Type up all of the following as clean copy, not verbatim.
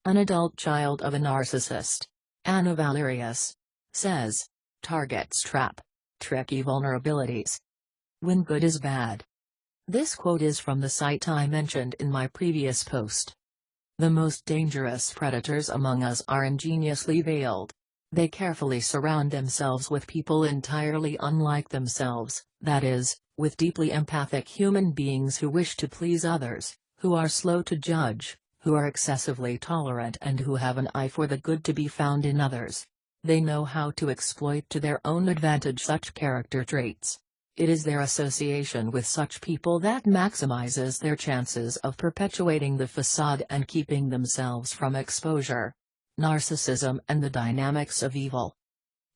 An adult child of a narcissist, Anna Valerius, says, targets trap, tricky vulnerabilities. When good is bad. This quote is from the site I mentioned in my previous post. The most dangerous predators among us are ingeniously veiled. They carefully surround themselves with people entirely unlike themselves, that is, with deeply empathic human beings who wish to please others, who are slow to judge, who are excessively tolerant, and who have an eye for the good to be found in others. They know how to exploit to their own advantage such character traits. It is their association with such people that maximizes their chances of perpetuating the facade and keeping themselves from exposure. Narcissism and the dynamics of evil.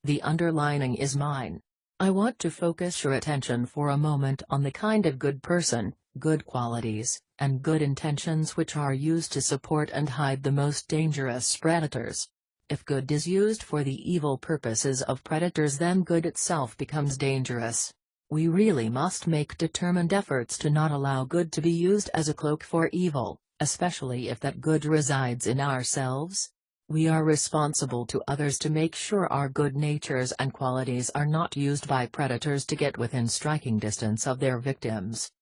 The underlining is mine. I want to focus your attention for a moment on the kind of good person, good qualities, and good intentions which are used to support and hide the most dangerous predators. If good is used for the evil purposes of predators, then good itself becomes dangerous. We really must make determined efforts to not allow good to be used as a cloak for evil, especially if that good resides in ourselves. We are responsible to others to make sure our good natures and qualities are not used by predators to get within striking distance of their victims.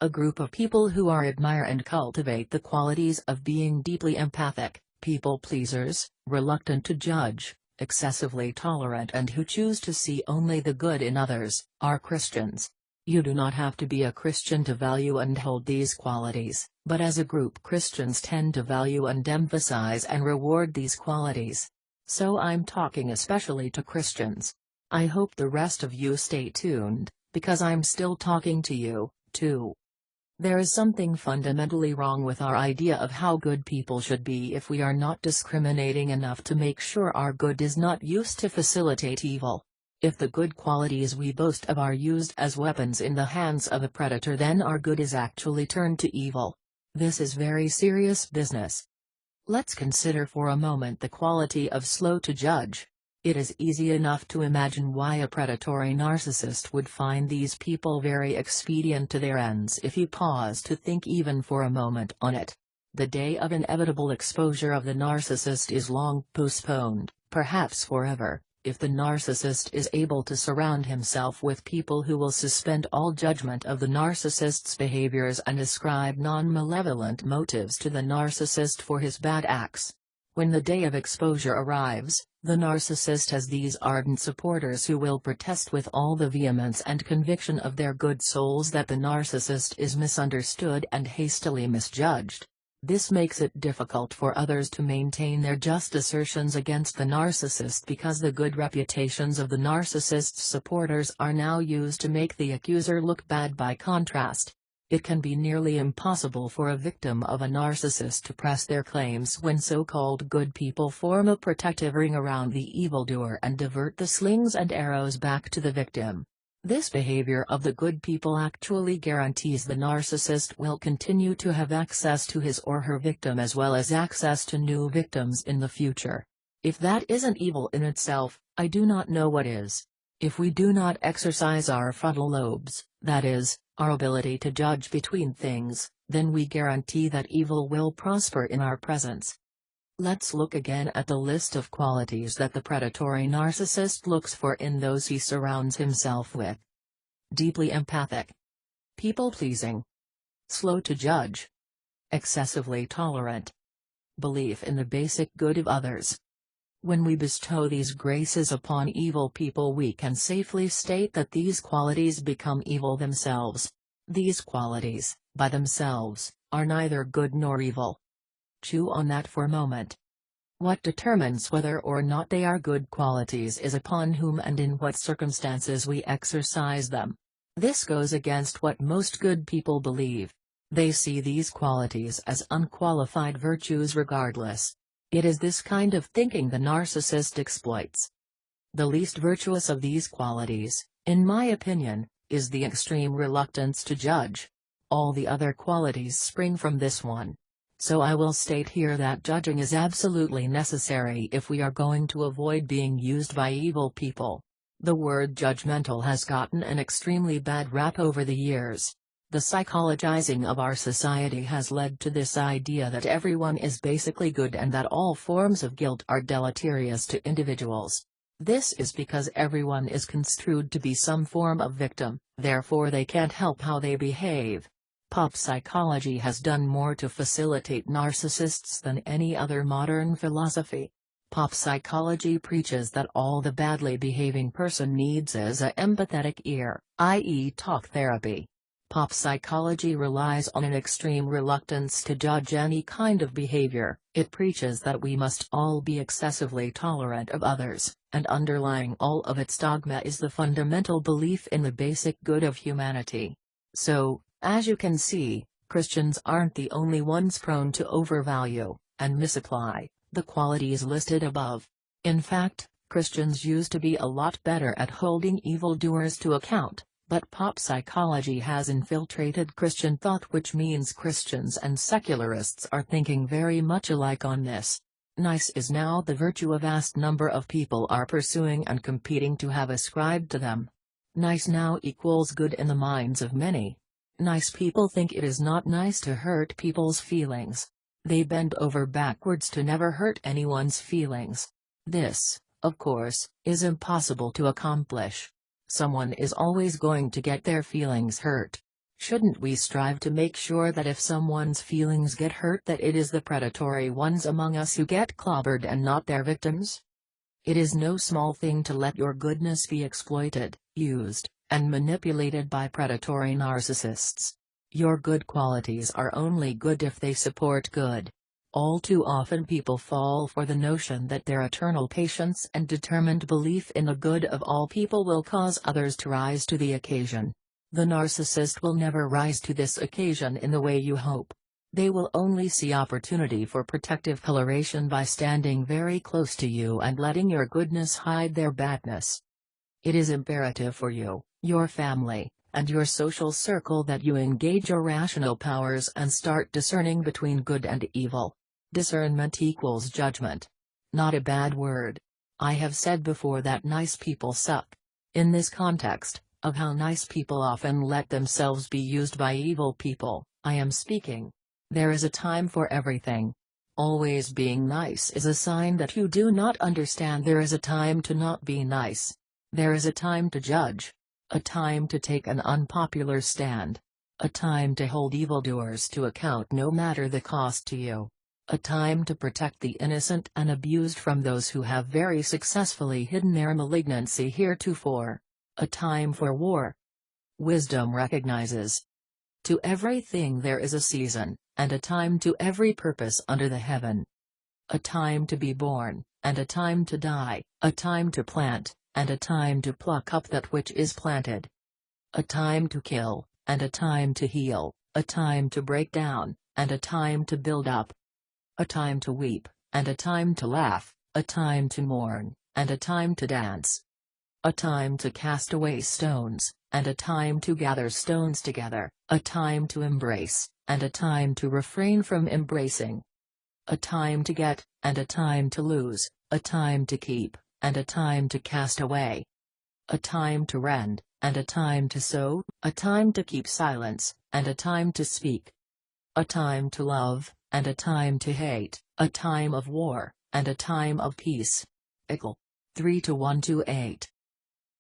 A group of people who admire and cultivate the qualities of being deeply empathic, people pleasers, reluctant to judge, excessively tolerant, and who choose to see only the good in others, are Christians. You do not have to be a Christian to value and hold these qualities, but as a group Christians tend to value and emphasize and reward these qualities. So I'm talking especially to Christians. I hope the rest of you stay tuned, because I'm still talking to you, too. There is something fundamentally wrong with our idea of how good people should be if we are not discriminating enough to make sure our good is not used to facilitate evil. If the good qualities we boast of are used as weapons in the hands of a predator, then our good is actually turned to evil. This is very serious business. Let's consider for a moment the quality of slow to judge. It is easy enough to imagine why a predatory narcissist would find these people very expedient to their ends if you pause to think even for a moment on it. The day of inevitable exposure of the narcissist is long postponed, perhaps forever, if the narcissist is able to surround himself with people who will suspend all judgment of the narcissist's behaviors and ascribe non-malevolent motives to the narcissist for his bad acts. When the day of exposure arrives, the narcissist has these ardent supporters who will protest with all the vehemence and conviction of their good souls that the narcissist is misunderstood and hastily misjudged. This makes it difficult for others to maintain their just assertions against the narcissist because the good reputations of the narcissist's supporters are now used to make the accuser look bad. By contrast, it can be nearly impossible for a victim of a narcissist to press their claims when so-called good people form a protective ring around the evildoer and divert the slings and arrows back to the victim. This behavior of the good people actually guarantees the narcissist will continue to have access to his or her victim as well as access to new victims in the future. If that isn't evil in itself, I do not know what is. If we do not exercise our frontal lobes, that is, our ability to judge between things, then we guarantee that evil will prosper in our presence. Let's look again at the list of qualities that the predatory narcissist looks for in those he surrounds himself with. Deeply empathic. People-pleasing. Slow to judge. Excessively tolerant. Belief in the basic good of others. When we bestow these graces upon evil people, we can safely state that these qualities become evil themselves. These qualities, by themselves, are neither good nor evil. Chew on that for a moment. What determines whether or not they are good qualities is upon whom and in what circumstances we exercise them. This goes against what most good people believe. They see these qualities as unqualified virtues regardless. It is this kind of thinking the narcissist exploits. The least virtuous of these qualities, in my opinion, is the extreme reluctance to judge. All the other qualities spring from this one. So I will state here that judging is absolutely necessary if we are going to avoid being used by evil people. The word judgmental has gotten an extremely bad rap over the years. The psychologizing of our society has led to this idea that everyone is basically good and that all forms of guilt are deleterious to individuals. This is because everyone is construed to be some form of victim, therefore they can't help how they behave. Pop psychology has done more to facilitate narcissists than any other modern philosophy. Pop psychology preaches that all the badly behaving person needs is a empathetic ear, i.e. talk therapy. Pop psychology relies on an extreme reluctance to judge any kind of behavior. It preaches that we must all be excessively tolerant of others, and underlying all of its dogma is the fundamental belief in the basic good of humanity. So, as you can see, Christians aren't the only ones prone to overvalue and misapply the qualities listed above. In fact, Christians used to be a lot better at holding evildoers to account. But pop psychology has infiltrated Christian thought, which means Christians and secularists are thinking very much alike on this. Nice is now the virtue a vast number of people are pursuing and competing to have ascribed to them. Nice now equals good in the minds of many. Nice people think it is not nice to hurt people's feelings. They bend over backwards to never hurt anyone's feelings. This, of course, is impossible to accomplish. Someone is always going to get their feelings hurt. Shouldn't we strive to make sure that if someone's feelings get hurt, that it is the predatory ones among us who get clobbered and not their victims? It is no small thing to let your goodness be exploited, used, and manipulated by predatory narcissists. Your good qualities are only good if they support good. All too often people fall for the notion that their eternal patience and determined belief in the good of all people will cause others to rise to the occasion. The narcissist will never rise to this occasion in the way you hope. They will only see opportunity for protective coloration by standing very close to you and letting your goodness hide their badness. It is imperative for you, your family, and your social circle that you engage your rational powers and start discerning between good and evil. Discernment equals judgment. Not a bad word. I have said before that nice people suck. In this context, of how nice people often let themselves be used by evil people, I am speaking. There is a time for everything. Always being nice is a sign that you do not understand there is a time to not be nice. There is a time to judge. A time to take an unpopular stand. A time to hold evildoers to account no matter the cost to you. A time to protect the innocent and abused from those who have very successfully hidden their malignancy heretofore. A time for war. Wisdom recognizes. To everything there is a season, and a time to every purpose under the heaven. A time to be born, and a time to die, a time to plant, and a time to pluck up that which is planted. A time to kill, and a time to heal, a time to break down, and a time to build up. A time to weep, and a time to laugh, a time to mourn, and a time to dance. A time to cast away stones, and a time to gather stones together, a time to embrace, and a time to refrain from embracing. A time to get, and a time to lose, a time to keep, and a time to cast away. A time to rend, and a time to sow, a time to keep silence, and a time to speak. A time to love, and a time to hate, a time of war, and a time of peace. Ickle. 3-128.